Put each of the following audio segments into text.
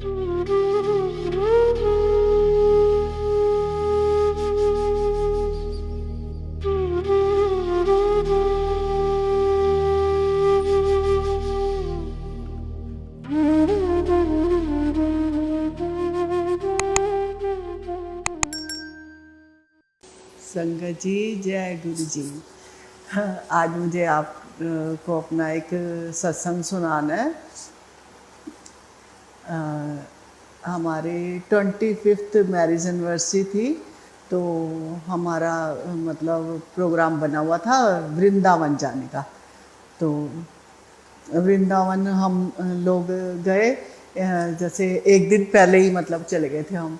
संगत जी, जय गुरु जी। हाँ, आज मुझे आप को अपना एक सत्संग सुनाना है। हमारी 25th मैरिज एनिवर्सरी थी, तो हमारा मतलब प्रोग्राम बना हुआ था वृंदावन जाने का। तो वृंदावन हम लोग गए, जैसे एक दिन पहले ही मतलब चले गए थे हम।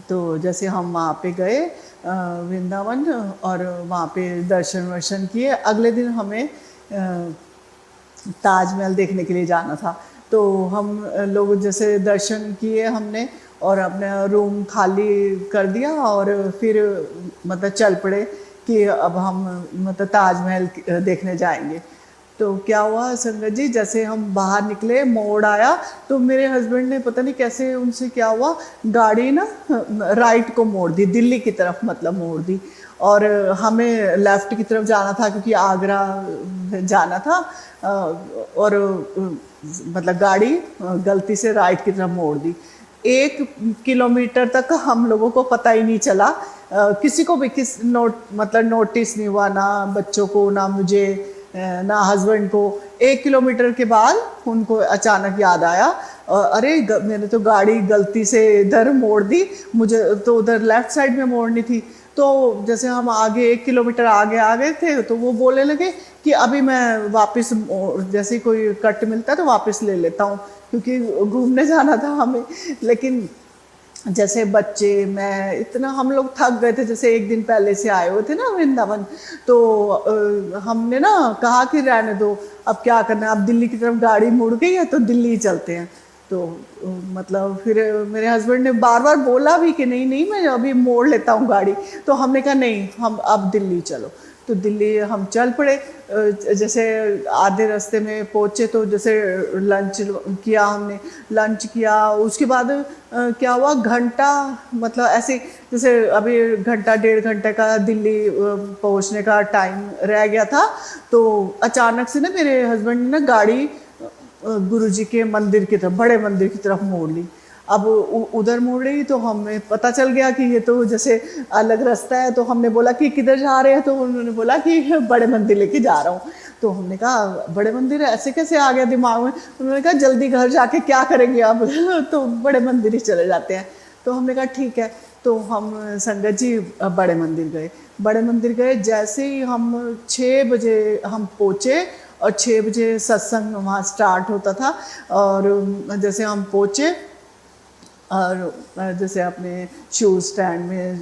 तो जैसे हम वहाँ पे गए वृंदावन, और वहाँ पे दर्शन वर्शन किए। अगले दिन हमें ताजमहल देखने के लिए जाना था। तो हम लोग जैसे दर्शन किए हमने, और अपना रूम खाली कर दिया, और फिर मतलब चल पड़े कि अब हम मतलब ताजमहल देखने जाएंगे। तो क्या हुआ संगत जी, जैसे हम बाहर निकले, मोड़ आया, तो मेरे हस्बैंड ने पता नहीं कैसे उनसे क्या हुआ, गाड़ी ना राइट को मोड़ दी, दिल्ली की तरफ मतलब मोड़ दी। और हमें लेफ़्ट की तरफ जाना था क्योंकि आगरा जाना था, और मतलब गाड़ी गलती से राइट की तरफ मोड़ दी। 1 किलोमीटर तक हम लोगों को पता ही नहीं चला, किसी को भी मतलब नोटिस नहीं हुआ, ना बच्चों को, ना मुझे, ना हस्बैंड को। 1 किलोमीटर के बाद उनको अचानक याद आया, अरे मैंने तो गाड़ी गलती से इधर मोड़ दी, मुझे तो उधर लेफ्ट साइड में मोड़नी थी। तो जैसे हम आगे 1 किलोमीटर आगे आ गए थे, तो वो बोलने लगे कि अभी मैं वापस, जैसे कोई कट मिलता है तो वापस ले लेता हूँ, क्योंकि घूमने जाना था हमें। लेकिन जैसे बच्चे, मैं, इतना हम लोग थक गए थे, जैसे एक दिन पहले से आए हुए थे ना वृंदावन। तो हमने ना कहा कि रहने दो, अब क्या करना है, अब दिल्ली की तरफ गाड़ी मुड़ गई है तो दिल्ली ही चलते हैं। तो मतलब फिर मेरे हस्बैंड ने बार बार बोला भी कि नहीं नहीं, मैं अभी मोड़ लेता हूँ गाड़ी। तो हमने कहा नहीं, हम अब दिल्ली चलो। तो दिल्ली हम चल पड़े। जैसे आधे रास्ते में पहुँचे तो जैसे लंच किया हमने, लंच किया। उसके बाद क्या हुआ, घंटा मतलब ऐसे, जैसे अभी घंटा 1.5 घंटे का दिल्ली पहुँचने का टाइम रह गया था। तो अचानक से ना मेरे हस्बैंड ने ना गाड़ी गुरुजी के मंदिर की तरफ, बड़े मंदिर की तरफ मोड़ ली। अब उधर मोड़ रही तो हमें पता चल गया कि ये तो जैसे अलग रास्ता है। तो हमने बोला कि किधर जा रहे हैं, तो उन्होंने बोला कि बड़े मंदिर लेके जा रहा हूँ। तो हमने कहा बड़े मंदिर ऐसे कैसे आ गया दिमाग में। उन्होंने कहा जल्दी घर जाके क्या करेंगे अब तो बड़े मंदिर ही चले जाते हैं। तो हमने कहा ठीक है। तो हम संगत जी बड़े मंदिर गए। बड़े मंदिर गए, जैसे ही हम 6 बजे हम पहुँचे, और 6 बजे सत्संग वहाँ स्टार्ट होता था। और जैसे हम पहुँचे, और जैसे अपने शूज स्टैंड में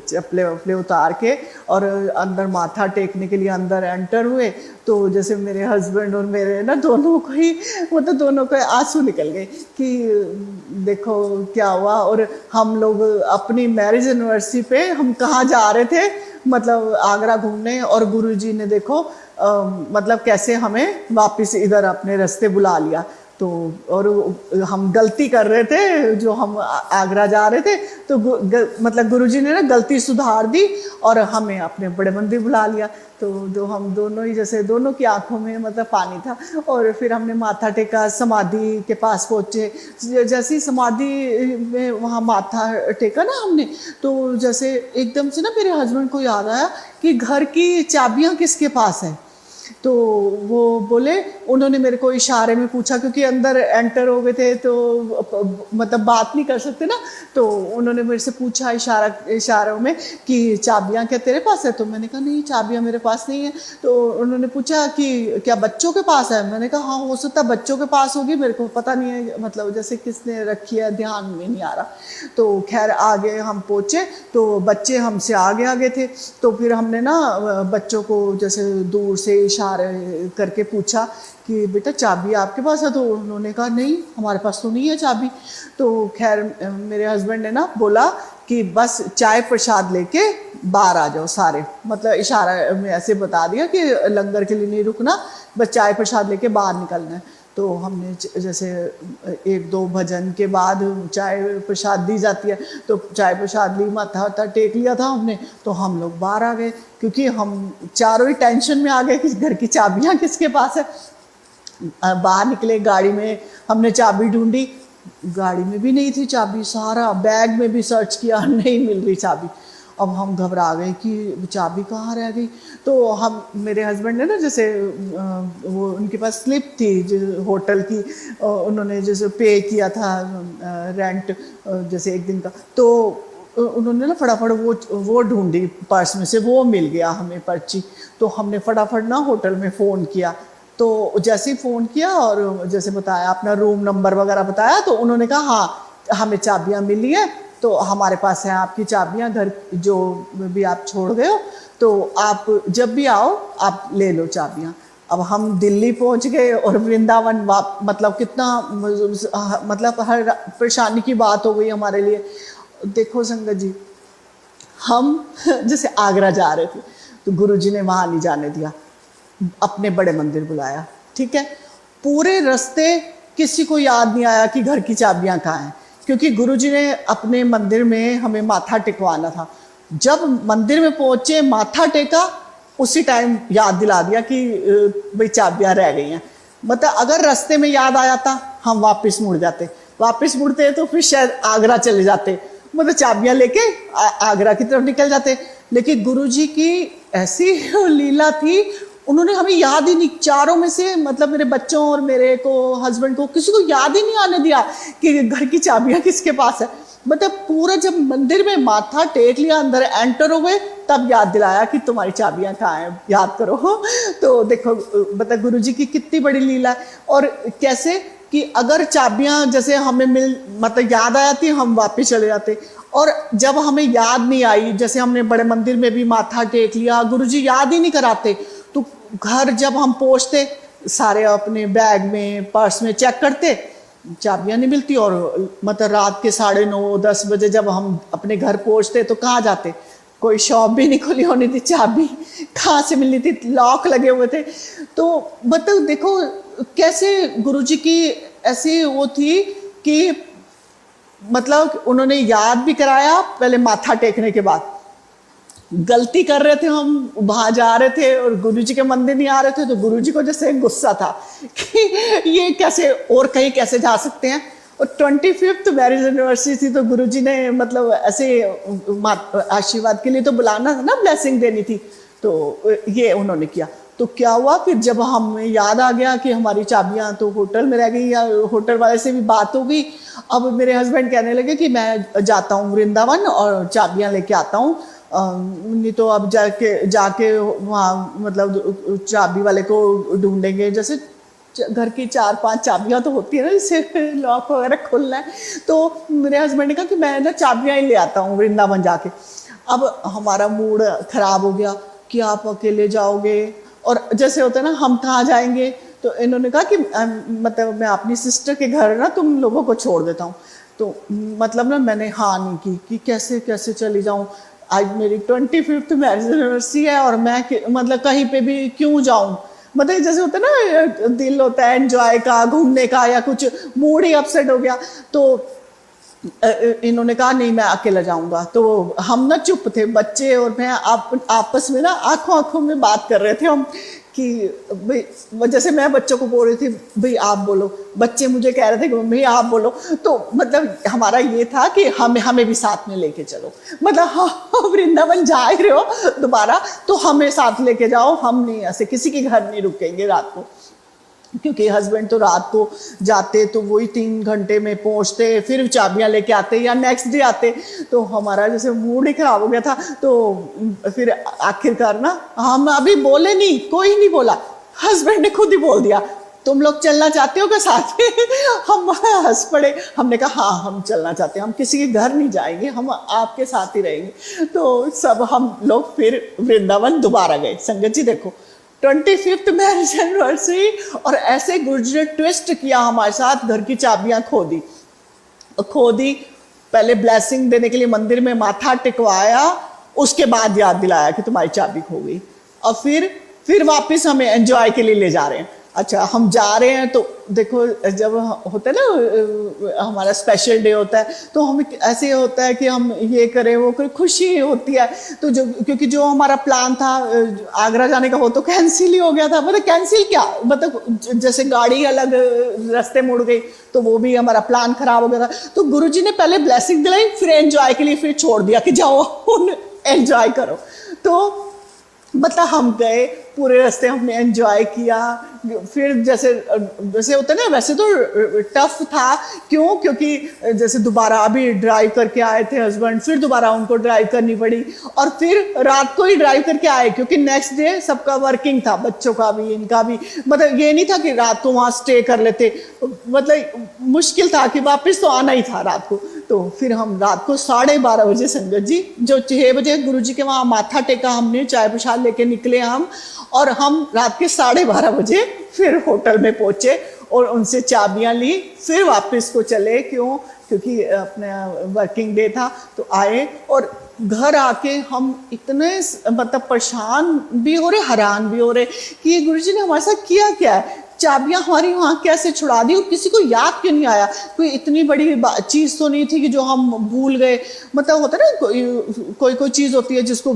चप्पले वप्पले उतार के, और अंदर माथा टेकने के लिए अंदर एंटर हुए। तो जैसे मेरे हस्बैंड और मेरे ना दोनों को ही मतलब दोनों को आंसू निकल गए कि देखो क्या हुआ। और हम लोग अपनी मैरिज एनिवर्सरी पे हम कहाँ जा रहे थे, मतलब आगरा घूमने, और गुरुजी ने देखो मतलब कैसे हमें वापस इधर अपने रास्ते बुला लिया। तो और हम गलती कर रहे थे, जो हम आगरा जा रहे थे, तो मतलब गुरुजी ने ना गलती सुधार दी और हमें अपने बड़े मंदिर बुला लिया। तो हम दोनों ही, जैसे दोनों की आंखों में मतलब पानी था। और फिर हमने माथा टेका, समाधि के पास पहुँचे। जैसे ही समाधि में वहाँ माथा टेका ना हमने, तो जैसे एकदम से ना मेरे हस्बैंड को याद आया कि घर की चाबियाँ किसके पास है। तो वो बोले, उन्होंने मेरे को इशारे में पूछा, क्योंकि अंदर एंटर हो गए थे तो मतलब बात नहीं कर सकते ना। तो उन्होंने मेरे से पूछा इशारों में कि चाबियां क्या तेरे पास है। तो मैंने कहा नहीं, चाबियां मेरे पास नहीं है। तो उन्होंने पूछा कि क्या बच्चों के पास है। मैंने कहा हाँ, हो सकता है बच्चों के पास होगी, मेरे को पता नहीं है, मतलब जैसे किसने रखी है, ध्यान में नहीं आ रहा। तो खैर आगे हम पहुँचे, तो बच्चे हमसे आगे आगे थे। तो फिर हमने ना बच्चों को जैसे दूर से इशारे करके पूछा कि बेटा चाबी आपके पास है। तो उन्होंने कहा नहीं, हमारे पास तो नहीं है चाबी। तो खैर मेरे हस्बैंड ने ना बोला कि बस चाय प्रसाद लेके बाहर आ जाओ सारे, मतलब इशारा में ऐसे बता दिया कि लंगर के लिए नहीं रुकना, बस चाय प्रसाद लेके बाहर निकलना है। तो हमने जैसे एक दो भजन के बाद चाय प्रसाद दी जाती है, तो चाय प्रसाद ली, माथा वाथा टेक लिया था हमने, तो हम लोग बाहर आ गए क्योंकि हम चारों ही टेंशन में आ गए कि घर की चाबियां किसके पास है। बाहर निकले, गाड़ी में हमने चाबी ढूंढी, गाड़ी में भी नहीं थी चाबी, सारा बैग में भी सर्च किया, नहीं मिल रही चाबी। अब हम घबरा गए कि चाबी कहाँ रह गई। तो हम, मेरे हस्बैंड ने ना जैसे वो उनके पास स्लिप थी जो होटल की, उन्होंने जैसे पे किया था रेंट जैसे एक दिन का, तो उन्होंने ना फटाफट वो ढूंढी पर्स में से, वो मिल गया हमें पर्ची। तो हमने फटाफट ना होटल में फ़ोन किया, तो जैसे ही फ़ोन किया और जैसे बताया अपना रूम नंबर वगैरह बताया, तो उन्होंने कहा हाँ हमें चाबियाँ मिली है, तो हमारे पास है आपकी चाबियाँ, घर जो भी आप छोड़ गए हो, तो आप जब भी आओ आप ले लो चाबियाँ। अब हम दिल्ली पहुंच गए और वृंदावन मतलब कितना मतलब हर परेशानी की बात हो गई हमारे लिए। देखो संगत जी, हम जैसे आगरा जा रहे थे, तो गुरुजी ने वहाँ नहीं जाने दिया, अपने बड़े मंदिर बुलाया, ठीक है। पूरे रास्ते किसी को याद नहीं आया कि घर की चाबियां कहाँ हैं, क्योंकि गुरुजी ने अपने मंदिर में हमें माथा टेकवाना था। जब मंदिर में पहुंचे, माथा टेका, उसी टाइम याद दिला दिया कि भाई चाबियां रह गई हैं। मतलब अगर रास्ते में याद आया था, हम वापस मुड़ जाते, वापस मुड़ते तो फिर शायद आगरा चले जाते, मतलब चाबियां लेके आगरा की तरफ निकल जाते। लेकिन गुरुजी की ऐसी लीला थी, उन्होंने हमें याद ही नहीं, चारों में से मतलब मेरे बच्चों और मेरे को, हस्बैंड को, किसी को याद ही नहीं आने दिया कि घर की चाबियां किसके पास है। मतलब पूरा जब मंदिर में माथा टेक लिया, अंदर एंटर हो गए, तब याद दिलाया कि तुम्हारी चाबियां कहाँ हैं, याद करो। तो देखो मतलब गुरुजी की कितनी बड़ी लीला है। और कैसे कि अगर चाबियां जैसे हमें मतलब याद आया थी, हम वापस चले जाते, और जब हमें याद नहीं आई, जैसे हमने बड़े मंदिर में भी माथा टेक लिया, गुरुजी याद ही नहीं कराते, तो घर जब हम पहुंचते, सारे अपने बैग में पर्स में चेक करते, चाबियां नहीं मिलती। और मतलब रात के 9:30-10 बजे जब हम अपने घर पहुंचते, तो कहाँ जाते, कोई शॉप भी नहीं खुली होनी थी, चाबी कहाँ से मिलनी थी, लॉक लगे हुए थे। तो मतलब देखो कैसे गुरुजी की ऐसी वो थी कि मतलब उन्होंने याद भी कराया पहले माथा टेकने के बाद। गलती कर रहे थे हम, वहां जा रहे थे और गुरुजी के मंदिर नहीं आ रहे थे, तो गुरुजी को जैसे गुस्सा था कि ये कैसे और कहीं कैसे जा सकते हैं। और 25th मैरिज एनिवर्सरी थी, तो गुरुजी ने मतलब ऐसे आशीर्वाद के लिए तो बुलाना था ना, ब्लेसिंग देनी थी, तो ये उन्होंने किया। तो क्या हुआ फिर जब हमें याद आ गया कि हमारी चाबियां तो होटल में रह गई, या होटल वाले से भी बात हो गई। अब मेरे हस्बैंड कहने लगे कि मैं जाता हूँ वृंदावन और चाबियां लेके आता हूँ, नहीं तो अब जाके वहाँ मतलब चाबी वाले को ढूंढेंगे। जैसे घर की 4-5 चाबियां तो होती है ना, जिससे लॉक वगैरह खोलना है। तो मेरे हस्बैंड ने कहा कि मैं ना चाबियां ही ले आता हूँ वृंदावन जाके। अब हमारा मूड खराब हो गया कि आप अकेले जाओगे, और जैसे होता है ना हम कहाँ जाएंगे। तो इन्होंने कहा कि मतलब मैं अपनी सिस्टर के घर ना तुम लोगों को छोड़ देता हूँ। तो मतलब ना मैंने हाँ नहीं की कि कैसे कैसे चली जाऊँ, आज मेरी 25th मैरिज एनिवर्सरी है और मैं मतलब कहीं पे भी क्यों जाऊँ। मतलब जैसे होता है ना, दिल होता है एंजॉय का, घूमने का, या कुछ मूड ही अपसेट हो गया। तो इन्होंने कहा नहीं मैं अकेला जाऊंगा। तो हम ना चुप थे, बच्चे और मैं आपस में ना आंखों आंखों में बात कर रहे थे हम कि भाई, जैसे मैं बच्चों को बोल रही थी भाई आप बोलो, बच्चे मुझे कह रहे थे कि मम्मी आप बोलो। तो मतलब हमारा ये था कि हमें भी साथ में लेके चलो, मतलब हाँ वृंदावन जा रहे हो दोबारा तो हमें साथ लेके जाओ, हम नहीं ऐसे किसी के घर नहीं रुकेंगे रात को। क्योंकि हस्बैंड तो रात को जाते तो वही 3 घंटे में पहुंचते, फिर चाबियां लेके आते या नेक्स्ट डे आते। तो हमारा जैसे मूड ही खराब हो गया था। तो फिर आखिरकार ना हम अभी बोले नहीं, कोई नहीं बोला, हस्बैंड ने खुद ही बोल दिया तुम लोग चलना चाहते हो क्या साथ में। हम हंस पड़े, हमने कहा हाँ हम चलना चाहते हैं, हम किसी के घर नहीं जाएंगे, हम आपके साथ ही रहेंगे। तो सब हम लोग फिर वृंदावन दोबारा गए। संगत जी देखो 25th मैरिज एनिवर्सरी, और ऐसे गुरुजी ने ट्विस्ट किया हमारे साथ, घर की चाबियां खो दी। पहले ब्लेसिंग देने के लिए मंदिर में माथा टिकवाया, उसके बाद याद दिलाया कि तुम्हारी चाबी खो गई, और फिर वापस हमें एंजॉय के लिए ले जा रहे हैं। अच्छा हम जा रहे हैं तो देखो, जब होता है ना हमारा स्पेशल डे होता है तो हम ऐसे होता है कि हम ये करें वो करें, खुशी होती है। तो जो, क्योंकि जो हमारा प्लान था आगरा जाने का वो तो कैंसिल ही हो गया था। मतलब कैंसिल क्या, मतलब जैसे गाड़ी अलग रास्ते मुड़ गई तो वो भी हमारा प्लान खराब हो गया था। तो गुरुजी ने पहले ब्लेसिंग दिलाई, फिर एंजॉय के लिए फिर छोड़ दिया कि जाओ एंजॉय करो। तो मतलब हम गए, पूरे रास्ते हमने एंजॉय किया। फिर जैसे जैसे होता है ना, वैसे तो टफ था। क्यों? क्योंकि जैसे दोबारा अभी ड्राइव करके आए थे हस्बैंड, फिर दोबारा उनको ड्राइव करनी पड़ी और फिर रात को ही ड्राइव करके आए, क्योंकि नेक्स्ट डे सबका वर्किंग था, बच्चों का भी इनका भी। मतलब ये नहीं था कि रात को वहाँ स्टे कर लेते, मतलब मुश्किल था कि वापस तो आना ही था रात को। तो फिर हम रात को 12:30 बजे संगत जी, जो 6 बजे गुरु जी के वहाँ माथा टेका हमने, चाय प्रसाद लेके निकले हम, और हम रात के 12:30 बजे फिर होटल में पहुंचे और उनसे चाबियां ली, फिर वापस को चले। क्यों? क्योंकि अपना वर्किंग डे था। तो आए और घर आके हम इतने मतलब परेशान भी हो रहे, हैरान भी हो रहे कि ये गुरुजी ने हमारे साथ किया क्या है। चाबियां हमारी वहाँ कैसे छुड़ा दी और किसी को याद क्यों नहीं आया? कोई इतनी बड़ी चीज़ तो नहीं थी कि जो हम भूल गए। मतलब होता है ना, कोई चीज़ होती है जिसको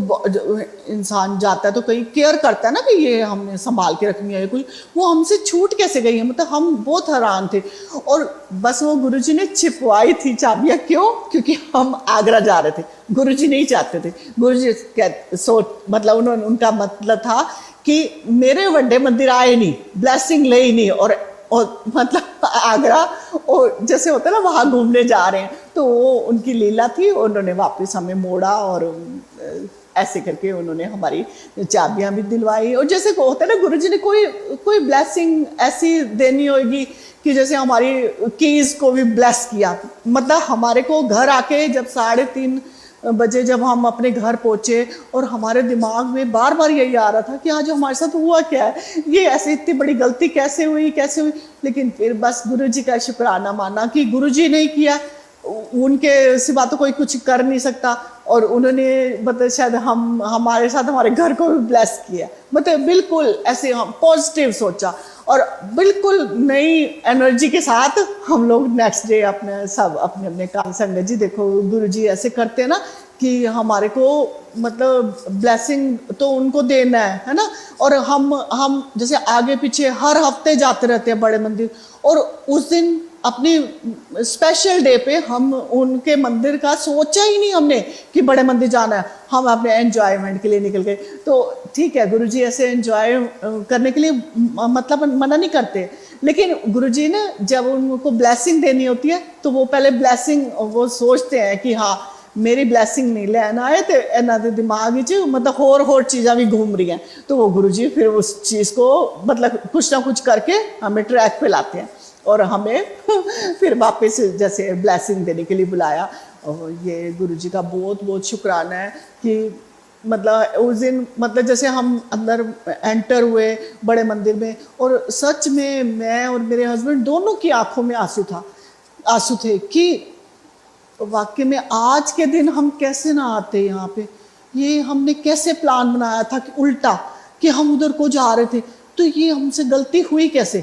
इंसान जाता है तो कहीं केयर करता है ना कि ये हमने संभाल के रखनी है कुछ, वो हमसे छूट कैसे गई है? मतलब हम बहुत हैरान थे। और बस वो गुरुजी ने छिपवाई थी चाबियां। क्यों? क्योंकि हम आगरा जा रहे थे, गुरुजी नहीं चाहते थे। गुरुजी मतलब उन्होंने, उनका मतलब था कि मेरे वड्डे मंदिर आए नहीं, ब्लेसिंग ले ही नहीं, और मतलब आगरा और जैसे होता है ना वहाँ घूमने जा रहे हैं। तो वो उनकी लीला थी, उन्होंने वापस हमें मोड़ा और ऐसे करके उन्होंने हमारी चाबियां भी दिलवाई। और जैसे होता है ना, गुरुजी ने कोई ब्लेसिंग ऐसी देनी होगी कि जैसे हमारी कीज को भी ब्लेस किया। मतलब हमारे को घर आके जब 3:30 बजे जब हम अपने घर पहुंचे और हमारे दिमाग में बार बार यही आ रहा था कि आज हमारे साथ हुआ क्या है, ये ऐसे इतनी बड़ी गलती कैसे हुई। लेकिन फिर बस गुरुजी का शुक्राना माना कि गुरुजी ने किया, उनके सिवा तो कोई कुछ कर नहीं सकता। और उन्होंने मतलब शायद हमारे साथ हमारे घर को भी ब्लेस किया। मतलब बिल्कुल ऐसे हम पॉजिटिव सोचा और बिल्कुल नई एनर्जी के साथ हम लोग नेक्स्ट डे अपने सब अपने अपने काम। संगत जी देखो, गुरुजी ऐसे करते हैं ना कि हमारे को मतलब ब्लेसिंग तो उनको देना है ना। और हम जैसे आगे पीछे हर हफ्ते जाते रहते हैं बड़े मंदिर, और उस दिन अपनी स्पेशल डे पे हम उनके मंदिर का सोचा ही नहीं हमने कि बड़े मंदिर जाना है। हम अपने एंजॉयमेंट के लिए निकल गए। तो ठीक है, गुरुजी ऐसे एंजॉय करने के लिए मतलब मना नहीं करते, लेकिन गुरुजी ने जब उनको ब्लेसिंग देनी होती है तो वो पहले ब्लेसिंग वो सोचते हैं कि हाँ मेरी ब्लेसिंग नहीं लेना है, तो इन्हों के दिमाग च मतलब होर चीज़ां भी घूम रही हैं। तो वो गुरुजी फिर उस चीज़ को मतलब कुछ ना कुछ करके हमें ट्रैक पे लाते हैं और हमें फिर वापस जैसे ब्लेसिंग देने के लिए बुलाया। और ये गुरुजी का बहुत बहुत शुक्राना है कि मतलब उस दिन मतलब जैसे हम अंदर एंटर हुए बड़े मंदिर में, और सच में मैं और मेरे हस्बैंड दोनों की आंखों में आंसू थे कि वाकई में आज के दिन हम कैसे ना आते यहाँ पे। ये हमने कैसे प्लान बनाया था कि उल्टा कि हम उधर को जा रहे थे, तो ये हमसे गलती हुई कैसे।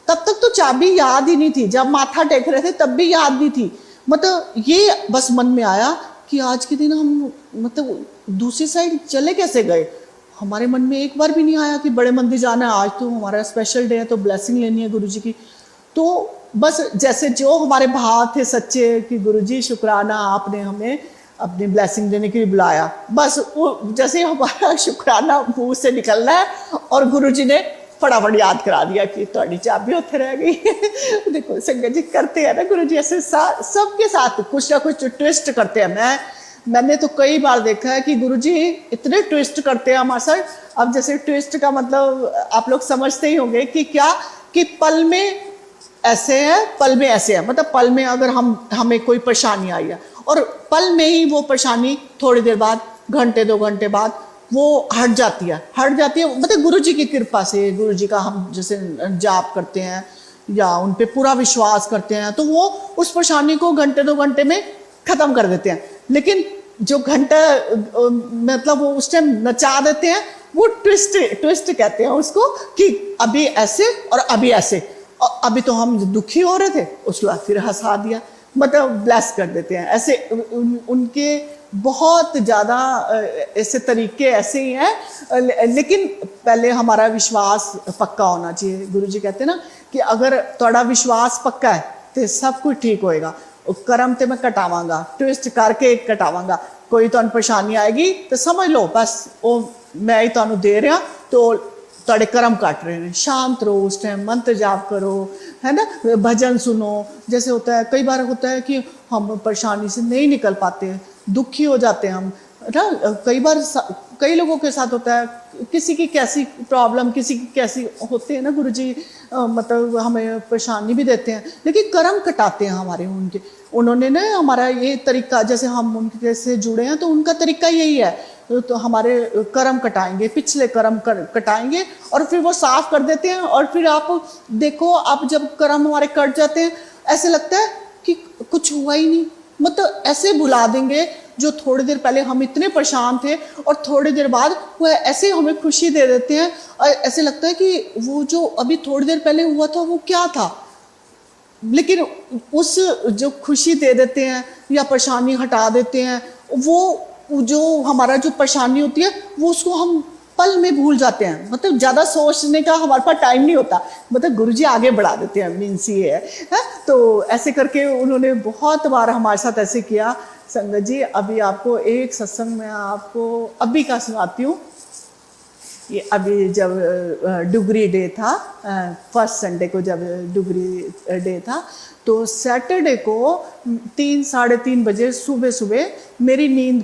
तब तक तो चाबी याद ही नहीं थी, जब माथा टेक रहे थे तब भी याद नहीं थी। मतलब ये बस मन में आया कि आज के दिन हम मतलब दूसरी साइड चले कैसे गए। हमारे मन में एक बार भी नहीं आया कि बड़े मंदिर जाना है, आज तो हमारा स्पेशल डे है तो ब्लेसिंग लेनी है गुरुजी की। तो बस जैसे जो हमारे भाव थे सच्चे कि गुरुजी शुक्राना आपने हमें अपनी ब्लेसिंग देने के लिए बुलाया, बस वो जैसे हमारा शुक्राना मुंह से निकलना है और गुरुजी ने फटाफट याद करा दिया कि थोड़ी चाबी उत्थे रह गई। देखो संगत जी करते हैं ना गुरुजी ऐसे सबके साथ कुछ ना कुछ ट्विस्ट करते हैं। मैंने तो कई बार देखा है कि गुरुजी इतने ट्विस्ट करते हैं हमारे साथ। अब जैसे ट्विस्ट का मतलब आप लोग समझते ही होंगे कि क्या, कि पल में ऐसे है पल में ऐसे है। मतलब पल में अगर हमें कोई परेशानी आई है और पल में ही वो परेशानी थोड़ी देर बाद, घंटे 2 घंटे बाद वो हट जाती है। मतलब गुरुजी की कृपा से, गुरुजी का हम जैसे जाप करते हैं या उन पे पूरा विश्वास करते हैं तो वो उस परेशानी को घंटे 2 घंटे में ख़त्म कर देते हैं। लेकिन जो घंटा मतलब वो उस टाइम नचा देते हैं, वो ट्विस्ट ट्विस्ट कहते हैं उसको कि अभी ऐसे और अभी ऐसे, और अभी तो हम दुखी हो रहे थे, उसके बाद फिर हंसा दिया, मतलब ब्लेस कर देते हैं ऐसे। उनके बहुत ज़्यादा ऐसे तरीके ऐसे ही हैं, लेकिन पहले हमारा विश्वास पक्का होना चाहिए। गुरुजी कहते हैं ना कि अगर थोड़ा विश्वास पक्का है तो सब कुछ ठीक होएगा। करम ते मैं कटावांगा, ट्विस्ट करके कटावांगा। कोई तुहानू परेशानी आएगी तो समझ लो बस वो मैं ही तुहानू दे रहा, तो तुहाडे कर्म कट रहे हैं। शांत रहो, उस टाइम मंत्र जाप करो, है ना, भजन सुनो। जैसे होता है, कई बार होता है कि हम परेशानी से नहीं निकल पाते, दुखी हो जाते हैं हम, है ना। कई बार कई लोगों के साथ होता है, किसी की कैसी प्रॉब्लम, किसी की कैसी होते हैं ना गुरुजी, मतलब हमें परेशानी भी देते हैं, लेकिन कर्म कटाते हैं हमारे उनके। उन्होंने ना हमारा ये तरीका, जैसे हम उनके से जुड़े हैं तो उनका तरीका यही है, तो हमारे कर्म कटाएंगे, पिछले कर्म कटाएंगे और फिर वो साफ कर देते हैं। और फिर आप देखो, आप जब कर्म हमारे कट जाते हैं ऐसे लगता है कि कुछ हुआ ही नहीं, मतलब ऐसे भुला देंगे जो थोड़ी देर पहले हम इतने परेशान थे, और थोड़ी देर बाद वो ऐसे हमें खुशी दे देते हैं। और ऐसे लगता है कि वो जो अभी थोड़ी देर पहले हुआ था वो क्या था, लेकिन उस जो खुशी दे देते हैं या परेशानी हटा देते हैं, वो जो हमारा जो परेशानी होती है वो उसको हम पल में भूल जाते हैं। मतलब ज़्यादा सोचने का हमारे पास टाइम नहीं होता, मतलब गुरुजी आगे बढ़ा देते हैं, मीन्स ये है। तो ऐसे करके उन्होंने बहुत बार हमारे साथ ऐसे किया। संगत जी, अभी आपको एक सत्संग में आपको अभी का सुनाती हूँ। ये अभी जब डुगरी डे था, फर्स्ट संडे को जब डुगरी डे था, तो सैटरडे को 3 साढ़े 3 बजे सुबह सुबह मेरी नींद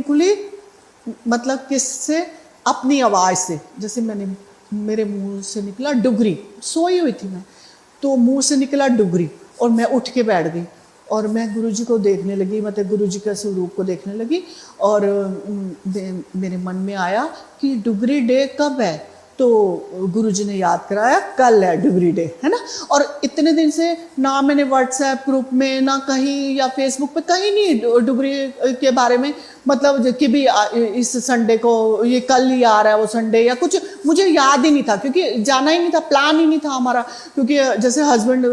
खुली। मतलब किससे? अपनी आवाज़ से। जैसे मेरे मुंह से निकला डुगरी, सोई हुई थी मैं, तो मुंह से निकला डुगरी और मैं उठ के बैठ गई और मैं गुरुजी को देखने लगी, मतलब गुरुजी का स्वरूप को देखने लगी। और मेरे मन में आया कि डुगरी डे कब है, तो गुरुजी ने याद कराया कल है डुगरी डे, है ना। और इतने दिन से ना मैंने व्हाट्सएप ग्रुप में, ना कहीं या फेसबुक पे कहीं नहीं डुगरी के बारे में, मतलब कि भी इस संडे को ये कल ही आ रहा है वो संडे या कुछ, मुझे याद ही नहीं था, क्योंकि जाना ही नहीं था, प्लान ही नहीं था हमारा। क्योंकि जैसे हस्बैंड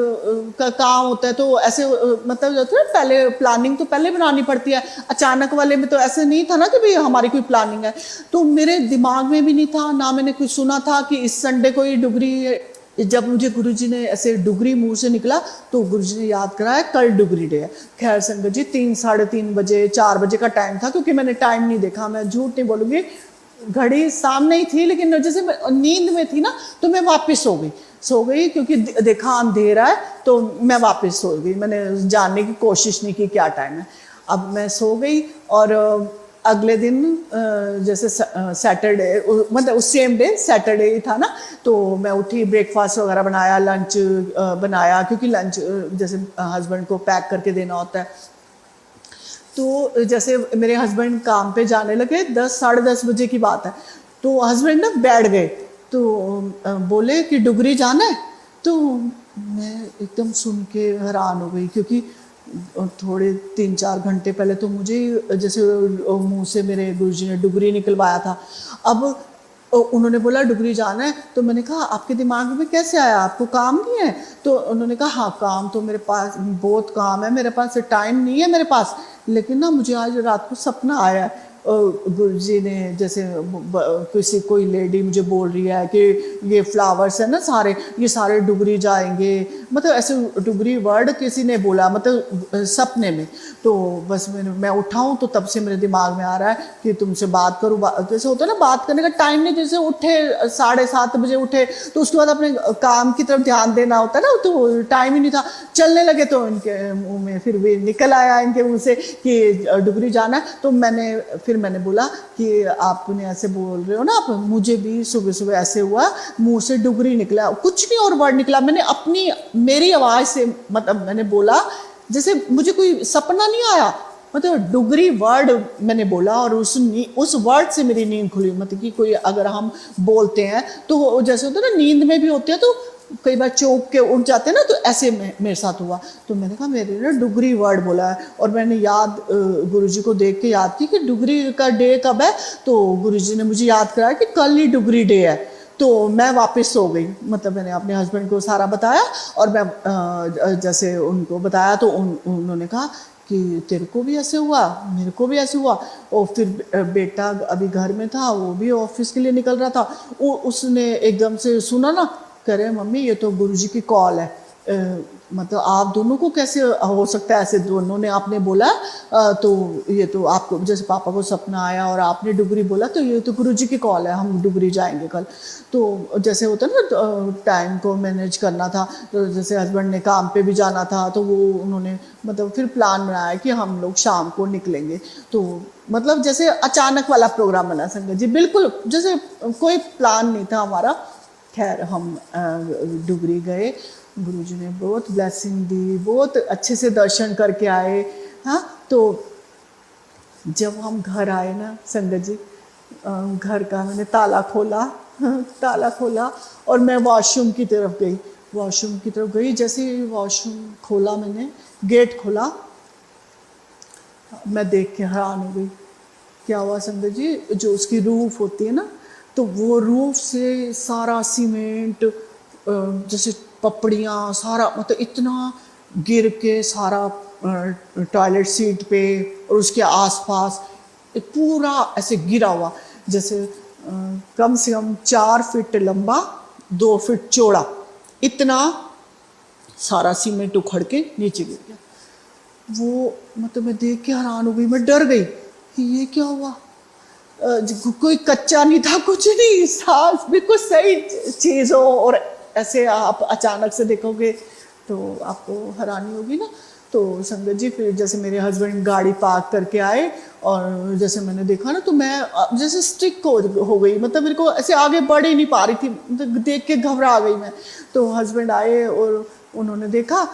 का काम होता है तो ऐसे मतलब जो है पहले प्लानिंग तो पहले बनानी पड़ती है, अचानक वाले में तो ऐसे नहीं था ना कि भाई हमारी कोई प्लानिंग है। तो मेरे दिमाग में भी नहीं था, ना मैंने कुछ सुना था कि इस संडे को ही डुगरी। जब मुझे गुरुजी ने ऐसे डुगरी मुंह से निकला तो गुरुजी ने याद कराया कल डुगरी डे है। खैर संगत जी, 3 साढ़े 3 बजे 4 बजे का टाइम था, क्योंकि मैंने टाइम नहीं देखा, मैं झूठ नहीं बोलूँगी, घड़ी सामने ही थी, लेकिन जैसे मैं नींद में थी ना तो मैं वापस सो गई क्योंकि देखा अंधेरा है, तो मैं वापस सो गई। मैंने जानने की कोशिश नहीं की क्या टाइम है। अब मैं सो गई और अगले दिन जैसे सैटरडे, मतलब उस सेम डे सैटरडे ही था ना, तो मैं उठी, ब्रेकफास्ट वगैरह बनाया, लंच बनाया, क्योंकि लंच जैसे हस्बैंड को पैक करके देना होता है। तो जैसे मेरे हस्बैंड काम पे जाने लगे, 10 साढ़े 10 बजे की बात है, तो हस्बैंड ना बैठ गए, तो बोले कि डुगरी जाना है। तो मैं एकदम सुन के हैरान हो गई, क्योंकि थोड़े 3-4 घंटे पहले तो मुझे जैसे मुंह से मेरे गुरुजी ने डुगरी निकलवाया था। अब उन्होंने बोला डुगरी जाना है, तो मैंने कहा आपके दिमाग में कैसे आया, आपको काम नहीं है? तो उन्होंने कहा हाँ काम तो मेरे पास बहुत काम है, मेरे पास टाइम नहीं है मेरे पास, लेकिन ना मुझे आज रात को सपना आया है। गुरुजी ने जैसे कोई लेडी मुझे बोल रही है कि ये फ्लावर्स है ना सारे, ये सारे डुगरी जाएंगे, मतलब ऐसे डुगरी वर्ड किसी ने बोला, मतलब सपने में। तो बस मैं उठाऊँ तो तब से मेरे दिमाग में आ रहा है कि तुमसे बात करूँ। जैसे होता है ना, बात करने का टाइम नहीं, जैसे उठे 7:30 बजे उठे तो उसके बाद अपने काम की तरफ ध्यान देना होता है ना, तो टाइम ही नहीं था। चलने लगे तो इनके मुँह में फिर भी निकल आया इनके मुँह से कि डुगरी जाना है। तो मैंने बोला कि आपने ऐसे बोल रहे हो ना आप, मुझे भी सुबह सुबह ऐसे हुआ, मुंह से डुगरी निकला, कुछ नहीं और वर्ड निकला, मैंने मेरी आवाज़ से, मतलब मैंने बोला जैसे मुझे कोई सपना नहीं आया, मतलब डुगरी वर्ड मैंने बोला और उस वर्ड से मेरी नींद खुली। मतलब कि कोई अगर हम बोलते हैं तो जैसे होता है ना, नींद में भी होते हैं तो कई बार चौंक के उठ जाते हैं ना, तो ऐसे मेरे साथ हुआ। तो मैंने कहा मेरे ना डुगरी वर्ड बोला है, और मैंने याद गुरुजी को देख के याद की कि डुगरी का डे कब है। तो गुरुजी ने मुझे याद कराया कि कल ही डुगरी डे है। तो मैं वापस सो गई, मतलब मैंने अपने हस्बैंड को सारा बताया, और मैं जैसे उनको बताया तो उन्होंने कहा कि तेरे को भी ऐसे हुआ, मेरे को भी ऐसे हुआ। और फिर बेटा अभी घर में था, वो भी ऑफिस के लिए निकल रहा था, उसने एकदम से सुना ना, कह रहे मम्मी ये तो गुरुजी की कॉल है। मतलब आप दोनों को कैसे हो सकता है ऐसे, दोनों ने आपने बोला तो ये तो आपको जैसे पापा को सपना आया और आपने डुगरी बोला, तो ये तो गुरुजी की कॉल है, हम डुगरी जाएंगे कल। तो जैसे होता है ना, टाइम को मैनेज करना था, तो जैसे हस्बैंड ने काम पे भी जाना था, तो वो उन्होंने मतलब फिर प्लान बनाया कि हम लोग शाम को निकलेंगे। तो मतलब जैसे अचानक वाला प्रोग्राम बना संगत जी, बिल्कुल जैसे कोई प्लान नहीं था हमारा। खैर हम डुगरी गए, गुरुजी ने बहुत ब्लेसिंग दी, बहुत अच्छे से दर्शन करके आए। हाँ, तो जब हम घर आए ना संगत जी, घर का मैंने ताला खोला, ताला खोला, और मैं वॉशरूम की तरफ गई। वॉशरूम की तरफ गई, जैसे वॉशरूम खोला मैंने, गेट खोला, मैं देख के हैरान हो गई। क्या हुआ संगत जी, जो उसकी रूफ होती है ना, तो वो रूफ से सारा सीमेंट, जैसे पपड़ियाँ, सारा मतलब इतना गिर के सारा टॉयलेट सीट पे और उसके आसपास पूरा ऐसे गिरा हुआ, जैसे कम से कम 4 फीट लंबा, 2 फीट चौड़ा, इतना सारा सीमेंट उखड़ के नीचे गिर गया। वो मतलब मैं देख के हैरान हो गई, मैं डर गई कि ये क्या हुआ। कोई कच्चा नहीं था, कुछ नहीं, सांस बिल्कुल सही चीज़ हो, और ऐसे आप अचानक से देखोगे तो आपको हैरानी होगी ना। तो संगत जी फिर जैसे मेरे हस्बैंड गाड़ी पार्क करके आए, और जैसे मैंने देखा ना, तो मैं जैसे स्टिक हो गई, मतलब मेरे को ऐसे आगे बढ़ ही नहीं पा रही थी, मतलब देख के घबरा गई मैं। तो हस्बैंड आए और उन्होंने देखा,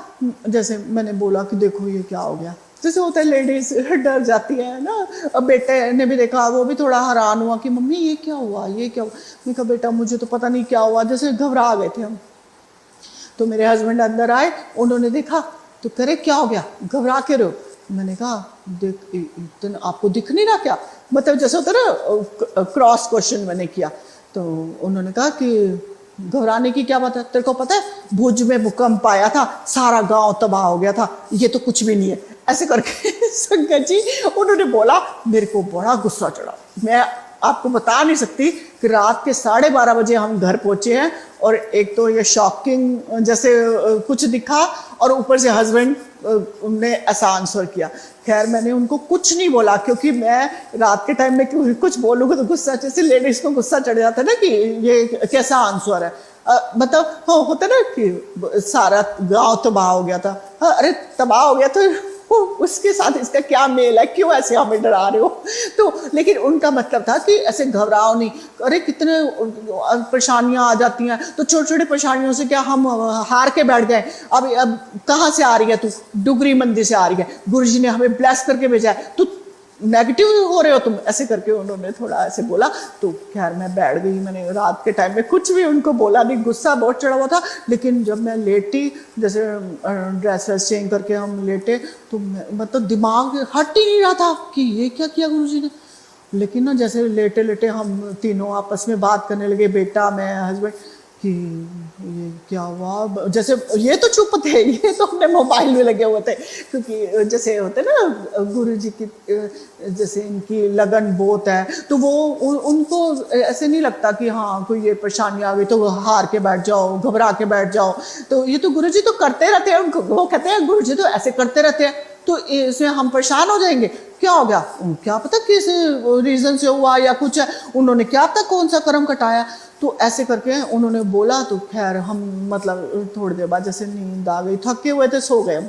जैसे मैंने बोला कि देखो ये क्या हो गया, जैसे होता है लेडीज डर जाती है ना। अब बेटे ने भी देखा, वो भी थोड़ा हैरान हुआ कि मम्मी ये क्या हुआ, ये क्या हुआ। मैंने कहा बेटा मुझे तो पता नहीं क्या हुआ, जैसे घबरा गए थे हम। तो मेरे हस्बैंड अंदर आए, उन्होंने देखा, तो करे क्या हो गया, घबरा के रहो। मैंने कहा देख इतना आपको दिख नहीं रहा क्या, मतलब जैसे होता ना, क्रॉस क्वेश्चन मैंने किया। तो उन्होंने कहा कि घबराने की क्या बात है, तेरे को पता है भुज में भूकंप आया था, सारा गांव तबाह हो गया था, ये तो कुछ भी नहीं है, ऐसे करके संगत जी उन्होंने बोला। मेरे को बड़ा गुस्सा चढ़ा, मैं आपको बता नहीं सकती कि रात के 12:30 बजे हम घर पहुंचे हैं, और एक तो ये शॉकिंग जैसे कुछ दिखा, और ऊपर से हस्बैंड ने ऐसा आंसर किया। खैर मैंने उनको कुछ नहीं बोला, क्योंकि मैं रात के टाइम में कुछ बोलूँगा तो गुस्सा, जैसे लेडीज को गुस्सा चढ़ जाता है ना कि ये कैसा आंसर है। मतलब हाँ होता ना कि सारा गांव तबाह हो गया था। हाँ, अरे तबाह हो गया तो उसके साथ इसका क्या मेल है, क्यों ऐसे हमें डरा रहे हो। तो लेकिन उनका मतलब था कि ऐसे घबराओ नहीं, अरे कितने परेशानियां आ जाती हैं, तो छोटी छोटी परेशानियों से क्या हम हार के बैठ गए। अब कहाँ से आ रही है तू, डुगरी मंदिर से आ रही है, गुरुजी ने हमें ब्लेस करके भेजा है, तू नेगेटिव हो रहे हो तुम, ऐसे करके उन्होंने थोड़ा ऐसे बोला। तो खैर मैं बैठ गई, मैंने रात के टाइम में कुछ भी उनको बोला नहीं, गुस्सा बहुत चढ़ा हुआ था। लेकिन जब मैं लेटी, जैसे ड्रेस वेस चेंज करके हम लेटे, तो मतलब दिमाग हट ही नहीं रहा था कि ये क्या किया गुरुजी ने। लेकिन ना जैसे लेटे लेटे हम तीनों आपस में बात करने लगे, बेटा मैं हस्बैंड, कि ये क्या हुआ। जैसे ये तो चुप थे, ये तो अपने मोबाइल में लगे हुए थे, क्योंकि जैसे होते ना गुरुजी की जैसे इनकी लगन बहुत है, तो वो उनको ऐसे नहीं लगता कि हाँ कोई ये परेशानी आ गई तो हार के बैठ जाओ, घबरा के बैठ जाओ। तो ये तो गुरुजी तो करते रहते हैं, वो कहते हैं गुरुजी तो ऐसे करते रहते हैं, तो इसमें हम परेशान हो जाएंगे, क्या हो गया, क्या पता किस रीज़न से हुआ या कुछ है, उन्होंने क्या पता कौन सा कर्म कटाया। तो ऐसे करके उन्होंने बोला। तो खैर हम मतलब थोड़ी देर बाद जैसे नींद आ गई, थके हुए थे, सो गए।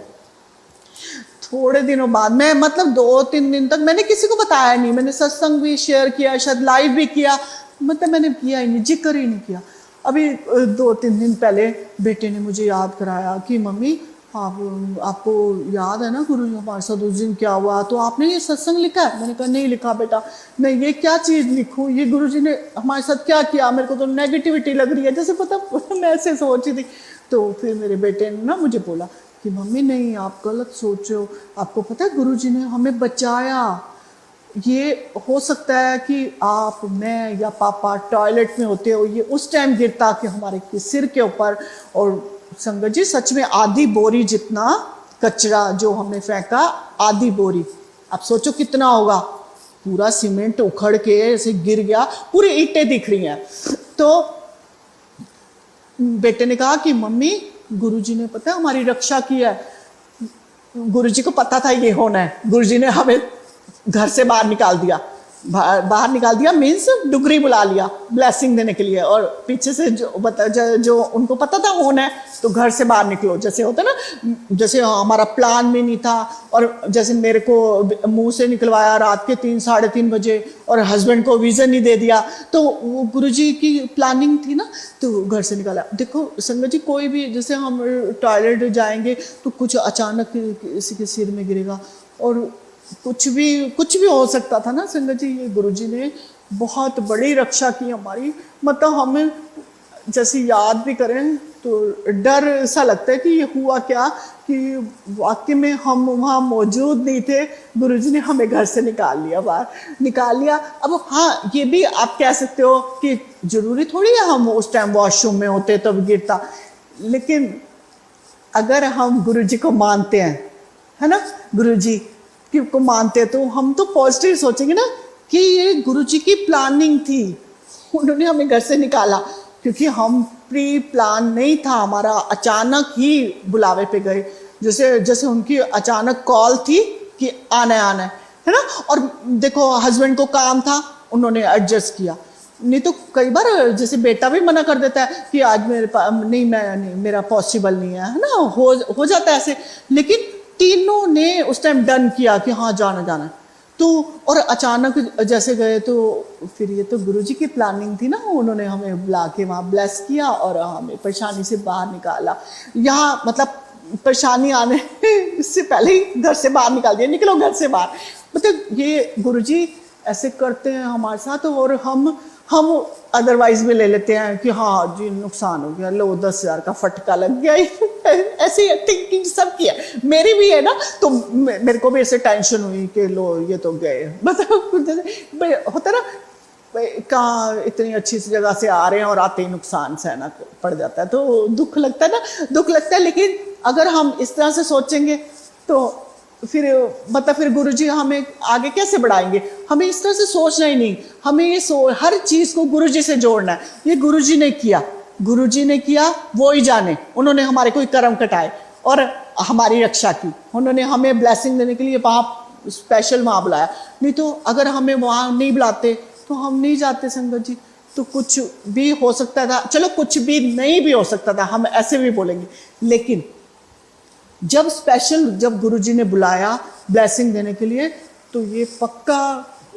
थोड़े दिनों बाद मैं मतलब 2-3 दिन तक मैंने किसी को बताया नहीं, मैंने सत्संग भी शेयर किया, शायद लाइव भी किया, मतलब मैंने किया ही नहीं, जिक्र ही नहीं किया। अभी 2-3 दिन पहले बेटे ने मुझे याद कराया कि मम्मी आपको याद है ना गुरुजी हमारे साथ उस दिन क्या हुआ, तो आपने ये सत्संग लिखा है? मैंने कहा नहीं लिखा बेटा। मैं ये क्या चीज़ लिखूं, ये गुरुजी ने हमारे साथ क्या किया, मेरे को तो नेगेटिविटी लग रही है जैसे, पता मैं ऐसे सोच रही थी। तो फिर मेरे बेटे ने ना मुझे बोला कि मम्मी नहीं आप गलत सोच रहे हो, आपको पता है गुरुजी ने हमें बचाया। ये हो सकता है कि आप, मैं या पापा टॉयलेट में होते हो, ये उस टाइम गिरता कि हमारे सिर के ऊपर। और संगत जी सच में आधी बोरी जितना कचरा जो हमने फेंका, आधी बोरी, आप सोचो कितना होगा, पूरा सीमेंट उखड़ के ऐसे गिर गया, पूरी ईंटें दिख रही हैं। तो बेटे ने कहा कि मम्मी गुरुजी ने पता है हमारी रक्षा की है, गुरुजी को पता था ये होना है, गुरुजी ने हमें घर से बाहर निकाल दिया। बाहर निकाल दिया मीन्स डुगरी बुला लिया ब्लेसिंग देने के लिए, और पीछे से जो उनको पता था होना है तो घर से बाहर निकलो, जैसे होता है ना, जैसे हमारा प्लान में नहीं था। और जैसे मेरे को मुंह से निकलवाया रात के 3 साढ़े 3 बजे, और हस्बैंड को वीज़न नहीं दे दिया, तो वो गुरुजी की प्लानिंग थी ना, तो घर से निकाला। देखो संगत जी कोई भी, जैसे हम टॉयलेट जाएंगे तो कुछ अचानक किसी के सिर में गिरेगा, और कुछ भी हो सकता था ना संगत जी। ये गुरुजी ने बहुत बड़ी रक्षा की हमारी, मतलब हमें जैसे याद भी करें तो डर सा लगता है कि ये हुआ क्या, कि वाकई में हम वहाँ मौजूद नहीं थे, गुरुजी ने हमें घर से निकाल लिया, बाहर निकाल लिया। अब हाँ ये भी आप कह सकते हो कि जरूरी थोड़ी है हम उस टाइम वॉशरूम में होते तब गिरता, लेकिन अगर हम गुरुजी को मानते हैं, है ना, गुरुजी को मानते हैं, तो हम तो पॉजिटिव सोचेंगे ना कि ये गुरुजी की प्लानिंग थी, उन्होंने हमें घर से निकाला, क्योंकि हम प्री प्लान नहीं था हमारा, अचानक ही बुलावे पे गए, जैसे उनकी अचानक कॉल थी कि आना है ना। और देखो हस्बैंड को काम था, उन्होंने एडजस्ट किया, नहीं तो कई बार जैसे बेटा भी मना कर देता है कि आज मेरे पास नहीं, मैं नहीं, मेरा पॉसिबल नहीं है ना, हो जाता है ऐसे। लेकिन तीनों ने उस टाइम डन किया कि हाँ जाना। तो और अचानक जैसे गए, तो फिर ये तो गुरुजी की प्लानिंग थी ना, उन्होंने हमें बुला के वहाँ ब्लेस किया और हमें परेशानी से बाहर निकाला। यहाँ मतलब परेशानी आने से पहले ही घर से बाहर निकाल दिया, निकलो घर से बाहर। मतलब ये गुरुजी ऐसे करते हैं हमारे साथ, और हम अदरवाइज भी ले लेते हैं कि हाँ जी नुकसान हो गया, लो 10,000 का फटका लग गया। ऐसी थिंकिंग सबकी है, मेरी भी है ना, तो मेरे को भी ऐसे टेंशन हुई कि लो ये तो गए, मतलब होता ना, कहाँ इतनी अच्छी सी जगह से आ रहे हैं और आते ही नुकसान सहना पड़ जाता है, तो दुख लगता है ना, दुख लगता है। लेकिन अगर हम इस तरह से सोचेंगे तो फिर गुरुजी हमें आगे कैसे बढ़ाएंगे। हमें इस तरह से सोचना ही नहीं, हमें ये हर चीज को गुरुजी से जोड़ना है। ये गुरुजी ने किया, वो ही जाने, उन्होंने हमारे कोई कर्म कटाए और हमारी रक्षा की, उन्होंने हमें ब्लेसिंग देने के लिए वहाँ स्पेशल वहाँ बुलाया। नहीं तो अगर हमें वहाँ नहीं बुलाते तो हम नहीं जाते संगत जी, तो कुछ भी हो सकता था। चलो कुछ भी नहीं भी हो सकता था, हम ऐसे भी बोलेंगे, लेकिन जब गुरुजी ने बुलाया ब्लेसिंग देने के लिए, तो ये पक्का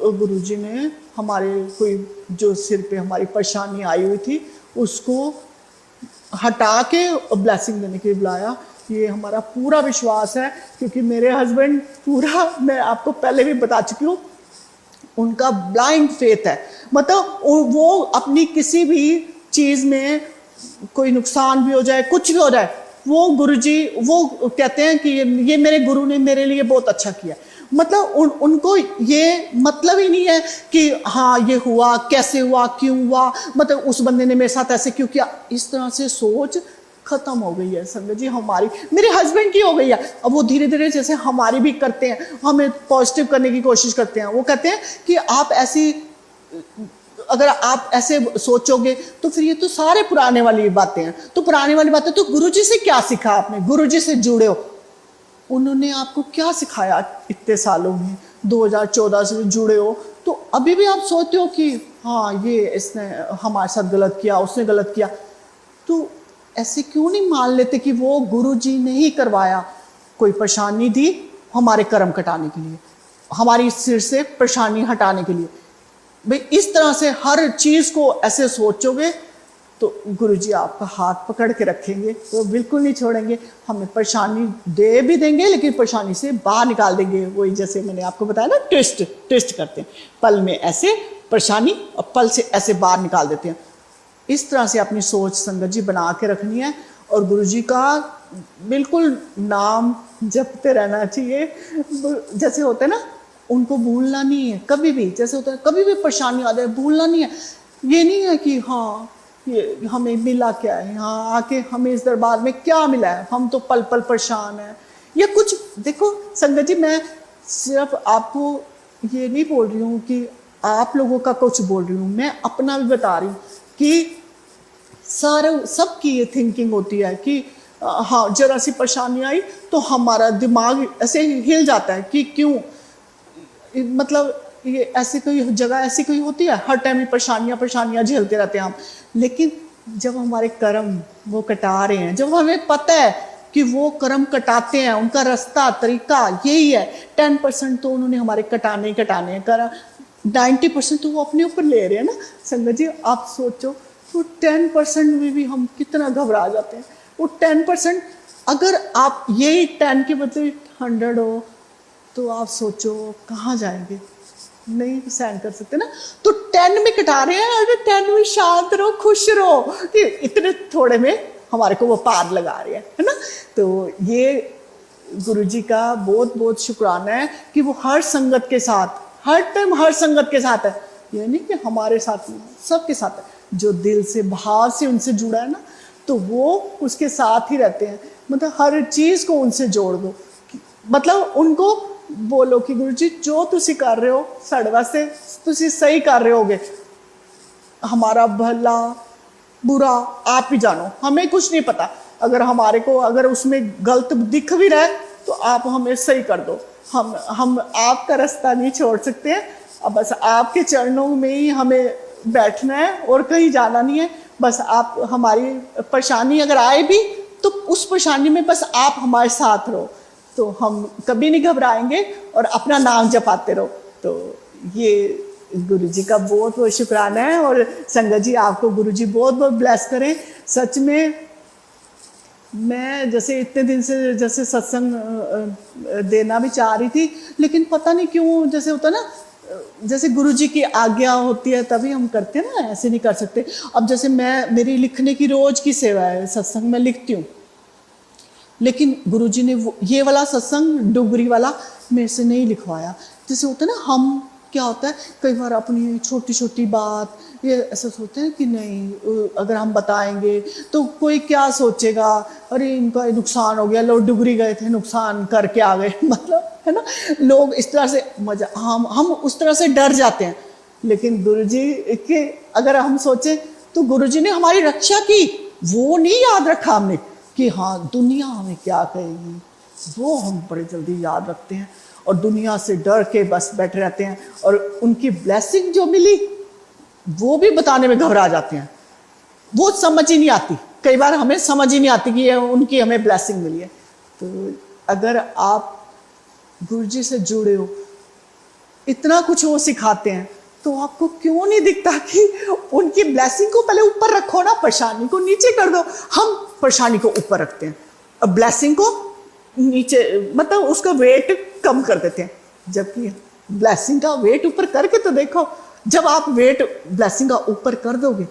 गुरुजी ने हमारे कोई जो सिर पे हमारी परेशानी आई हुई थी उसको हटा के ब्लेसिंग देने के लिए बुलाया। ये हमारा पूरा विश्वास है, क्योंकि मेरे हस्बैंड पूरा, मैं आपको पहले भी बता चुकी हूँ, उनका ब्लाइंड फेथ है। मतलब वो अपनी किसी भी चीज़ में कोई नुकसान भी हो जाए, कुछ भी हो जाए, वो गुरुजी वो कहते हैं कि ये मेरे गुरु ने मेरे लिए बहुत अच्छा किया। मतलब उनको ये मतलब ही नहीं है कि हाँ ये हुआ, कैसे हुआ, क्यों हुआ, मतलब उस बंदे ने मेरे साथ ऐसे क्यों किया। इस तरह से सोच खत्म हो गई है संगत जी हमारी, मेरे हस्बैंड की हो गई है। अब वो धीरे धीरे जैसे हमारी भी करते हैं, हमें पॉजिटिव करने की कोशिश करते हैं। वो कहते हैं कि अगर आप ऐसे सोचोगे तो फिर ये तो सारे पुराने वाली बातें हैं। तो पुराने वाली बातें, तो गुरुजी से क्या सीखा आपने, गुरुजी से जुड़े हो, उन्होंने आपको क्या सिखाया इतने सालों में, 2014 से जुड़े हो, तो अभी भी आप सोचते हो कि हाँ ये इसने हमारे साथ गलत किया, उसने गलत किया, तो ऐसे क्यों नहीं मान लेते कि वो गुरुजी ने ही करवाया। कोई परेशानी दी हमारे कर्म कटाने के लिए, हमारी सिर से परेशानी हटाने के लिए। भाई इस तरह से हर चीज़ को ऐसे सोचोगे तो गुरुजी आपका हाथ पकड़ के रखेंगे, वो बिल्कुल नहीं छोड़ेंगे, हमें परेशानी दे भी देंगे लेकिन परेशानी से बाहर निकाल देंगे। वही जैसे मैंने आपको बताया ना, ट्विस्ट करते हैं, पल में ऐसे परेशानी और पल से ऐसे बाहर निकाल देते हैं। इस तरह से अपनी सोच संगत जी बना के रखनी है और गुरुजी का बिल्कुल नाम जपते रहना चाहिए। जैसे होते हैं ना, उनको भूलना नहीं है कभी भी। जैसे होता है कभी भी परेशानी आ जाए, भूलना नहीं है। ये नहीं है कि हाँ ये हमें मिला क्या है, यहाँ आके हमें इस दरबार में क्या मिला है, हम तो पल पल परेशान हैं या कुछ। देखो संगत जी, मैं सिर्फ आपको ये नहीं बोल रही हूँ कि आप लोगों का कुछ बोल रही हूँ, मैं अपना भी बता रही हूँ कि सारे सबकी ये थिंकिंग होती है कि हाँ जरा सी परेशानी आई तो हमारा दिमाग ऐसे हिल जाता है कि क्यों, मतलब ये ऐसी कोई जगह ऐसी कोई होती है, हर टाइम परेशानियाँ झेलते रहते हैं हम। लेकिन जब हमारे कर्म वो कटा रहे हैं, जब हमें पता है कि वो कर्म कटाते हैं, उनका रास्ता तरीका यही है, 10% तो उन्होंने हमारे कटाने हैं कर, 90% तो वो अपने ऊपर ले रहे हैं ना। संगत जी आप सोचो, वो 10% में भी हम कितना घबरा जाते हैं। वो 10%, अगर आप यही 10 के बदले 100 हो तो आप सोचो कहाँ जाएंगे, नहीं सहन कर सकते ना। तो 10 में कटा रहे हैं, अगर 10 में शांत रहो, खुश रहो कि इतने थोड़े में हमारे को वो पार लगा रहे हैं, है ना। तो ये गुरुजी का बहुत बहुत शुक्राना है कि वो हर संगत के साथ, हर टाइम हर संगत के साथ है। ये नहीं कि हमारे साथ नहीं, सबके साथ है। जो दिल से भाव से उनसे जुड़ा है ना, तो वो उसके साथ ही रहते हैं। मतलब हर चीज़ को उनसे जोड़ दो, मतलब उनको बोलो कि गुरुजी जो तुसी कर रहे हो साढ़े वास्ते तुसी सही कर रहे होगे, हमारा भला बुरा आप ही जानो, हमें कुछ नहीं पता। अगर हमारे को अगर उसमें गलत दिख भी रहा है तो आप हमें सही कर दो। हम आपका रास्ता नहीं छोड़ सकते हैं, अब बस आपके चरणों में ही हमें बैठना है और कहीं जाना नहीं है। बस आप हमारी परेशानी अगर आए भी तो उस परेशानी में बस आप हमारे साथ रहो, तो हम कभी नहीं घबराएंगे और अपना नाम जपाते रहो। तो ये गुरुजी का बहुत बहुत शुक्राना है। और संगत जी आपको गुरुजी बहुत बहुत ब्लेस करें। सच में मैं जैसे इतने दिन से जैसे सत्संग देना भी चाह रही थी, लेकिन पता नहीं क्यों, जैसे होता ना, जैसे गुरुजी की आज्ञा होती है तभी हम करते हैं ना, ऐसे नहीं कर सकते। अब जैसे मेरी लिखने की रोज की सेवा है, सत्संग में लिखती हूँ, लेकिन गुरुजी ने ये वाला सत्संग डुगरी वाला मेरे से नहीं लिखवाया। जैसे होता है ना, हम क्या होता है कई बार अपनी छोटी छोटी बात ये ऐसा सोचते हैं कि नहीं अगर हम बताएंगे तो कोई क्या सोचेगा, अरे इनका नुकसान हो गया, लोग डुगरी गए थे नुकसान करके आ गए मतलब, है ना, लोग इस तरह से मजा, हम उस तरह से डर जाते हैं। लेकिन गुरुजी के अगर हम सोचें तो गुरुजी ने हमारी रक्षा की, वो नहीं याद रखा हमने कि हाँ दुनिया हमें क्या कहेगी, वो हम बड़े जल्दी याद रखते हैं और दुनिया से डर के बस बैठे रहते हैं। और उनकी ब्लेसिंग जो मिली वो भी बताने में घबरा जाते हैं, वो समझ ही नहीं आती, कई बार हमें समझ ही नहीं आती कि ये उनकी हमें ब्लेसिंग मिली है। तो अगर आप गुरुजी से जुड़े हो, इतना कुछ वो सिखाते हैं, तो आपको क्यों नहीं दिखता कि उनकी ब्लेसिंग को पहले ऊपर रखो ना, परेशानी को नीचे कर दो। हम परेशानी को ऊपर रखते हैं और ब्लेसिंग को नीचे, मतलब उसका वेट कम कर देते हैं, जबकि ब्लेसिंग का वेट ऊपर करके तो देखो, जब आप वेट ब्लेसिंग का ऊपर कर दोगे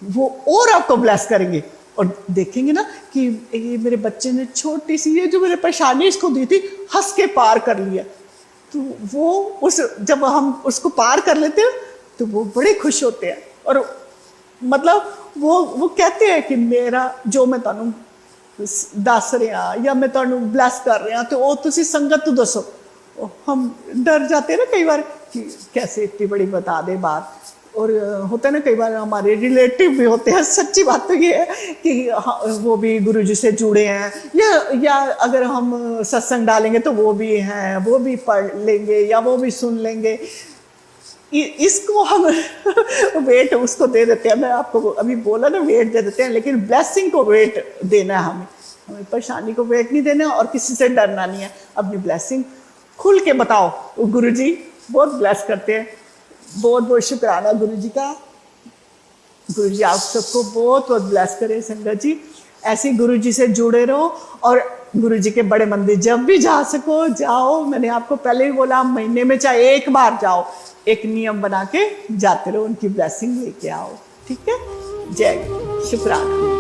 वो और आपको ब्लेस करेंगे। और देखेंगे ना कि ये मेरे बच्चे ने छोटी सी ये जो मेरे परेशानी इसको दी थी, हंस के पार कर लिया। तो वो उस जब हम उसको पार कर लेते हैं तो वो बड़े खुश होते हैं और मतलब वो कहते हैं कि मेरा जो मैं तुहानू दस रहा या मैं तुहानू ब्लैस कर रहा, तो वो तुसी संगत तो दसो। हम डर जाते हैं ना कई बार कि कैसे इतनी बड़ी बता दे बात। और होता है ना कई बार हमारे रिलेटिव भी होते हैं, सच्ची बात तो ये है कि वो भी गुरुजी से जुड़े हैं, या अगर हम सत्संग डालेंगे तो वो भी हैं, वो भी पढ़ लेंगे या वो भी सुन लेंगे। इसको हम वेट उसको दे देते हैं, मैं आपको अभी बोला ना वेट दे देते हैं, लेकिन ब्लेसिंग को वेट देना है हमें परेशानी को वेट नहीं देना और किसी से डरना नहीं है। अपनी ब्लेसिंग खुल के बताओ, गुरुजी बहुत ब्लेस करते हैं। बहुत बहुत शुक्राना गुरुजी का। गुरु जी आप सबको बहुत बहुत ब्लेस करें संगत जी। ऐसे गुरु जी से जुड़े रहो और गुरु जी के बड़े मंदिर जब भी जा सको जाओ। मैंने आपको पहले ही बोला महीने में चाहे एक बार जाओ, एक नियम बना के जाते रहो, उनकी ब्लेसिंग लेके आओ। ठीक है, जय गुरु, शुक्राना।